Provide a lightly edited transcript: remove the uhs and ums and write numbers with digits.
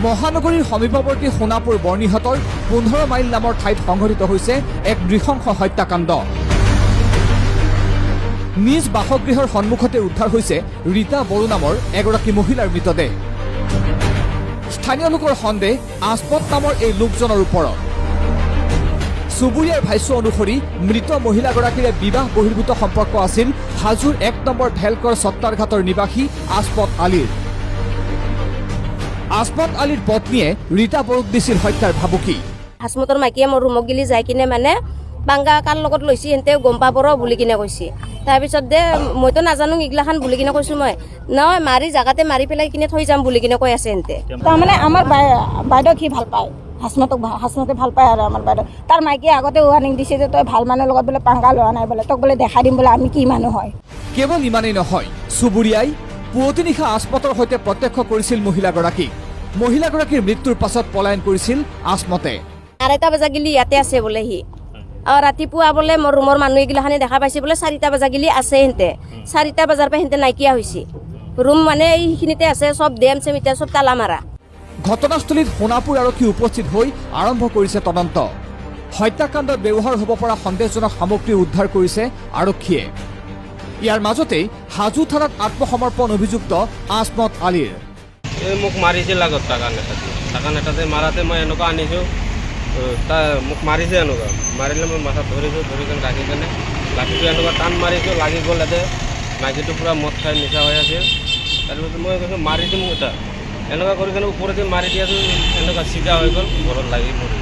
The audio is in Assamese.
মহানগৰীৰ সমীপৱৰ্তী সোণাপুৰ বৰ্ণিহাটৰ 15 মাইল নামৰ ঠাইত সংঘটিত হৈছে এক নৃশংস হত্যাকাণ্ড। নিজ বাসগৃহৰ সন্মুখতে উদ্ধাৰ হৈছে ৰীতা বড়ো নামৰ এগৰাকী মহিলাৰ মৃতদেহ। স্থানীয় লোকৰ সন্দেহ আজপত নামৰ এই লোকজনৰ ওপৰত। চুবুৰীয়াৰ ভাষ্য অনুসৰি মৃত মহিলাগৰাকীৰে বিবাহ বহিৰ্ভূত সম্পৰ্ক আছিল হাজোৰ 1 নম্বৰ ভেলকৰ সত্তাৰঘাটৰ নিবাসী আজপত আলীৰ। আজপত আলীৰ পত্নীয়ে ৰীতা বড়োক দিছিল হত্যাৰ ভাবুকি। হাসমতৰ মাইকীয়ে মোৰ ৰুমক গিলি যাই কিনে মানে বাংগা কাৰ লগত লৈছি হেঁতেও গম পাব ৰ বুলি কিনে কৈছে। তাৰপিছত দে মইতো নাজানো এইগিলাখান বুলি কিনে কৈছোঁ মই নহয় মাৰি জাগাতে মাৰি পেলাই কিনে থৈ যাম বুলি কিনে কৈ আছে হেঁতে। তাৰমানে আমাৰ বাইদেউক সি ভাল পায়, হাসমতক ভাল পায় আৰু আমাৰ বাইদেউ। তাৰ মাইকীয়ে আগতে ৱাৰ্ণিং দিছে যে তই ভাল মানুহৰ লগত বোলে পাংগা লোৱা নাই বোলে, তোক বোলে দেখাই দিম বোলে আমি কি মানুহ হয়। কেৱল ইমানেই নহয়, চুবুৰীয়াই পুৱতি নিশা আজমতৰ সৈতে প্ৰত্যক্ষ কৰিছিল মহিলাগৰাকীক। মহিলাগৰাকীৰ মৃত্যুৰ পাছত পলায়ন কৰিছিল আজমতে। 2:30 বজা গিলি ইয়াতে আছে বোলে সি। আৰু ৰাতিপুৱা বোলে মোৰ ৰুমৰ মানুহ এইগিলাখানে দেখা পাইছে বোলে 4টা বজা গিলি আছে হেঁতে। 4টা বজাৰ পৰা হেঁতে নাইকিয়া হৈছে। ৰুম মানে এইখিনিতে আছে, চব ডেম চেম এতিয়া চব তালা মাৰা। ঘটনাস্থলীত সোণাপুৰ আৰক্ষী উপস্থিত হৈ আৰম্ভ কৰিছে তদন্ত। হত্যাকাণ্ডত ব্যৱহাৰ হ'ব পৰা সন্দেহজনক সামগ্ৰী উদ্ধাৰ কৰিছে আৰক্ষীয়ে। ইয়াৰ মাজতেই হাজো থানাত আত্মসমৰ্পণ অভিযুক্ত আজমত আলীৰ। মোক মাৰিছিল আগত টাকা নেটাতে মাৰাতে মই এনেকুৱা আনিছোঁ, মোক মাৰিছে এনেকুৱা মাৰিলে মই মাথাত ধৰিছোঁ, ধৰি কিনে ৰাখি কিনে লাঠিটো এনেকুৱা টান মাৰিছোঁ, লাগি গ'ল ইয়াতে। মাইকীটো পূৰা মদ খাই নিচা হৈ আছিল। তাৰপিছত মই কৈছোঁ মাৰি দিম এটা এনেকুৱা কৰি কিনে ওপৰতে মাৰি দিয়াটো এনেকুৱা চিধা হৈ গ'ল, ঘৰত লাগি মৰি।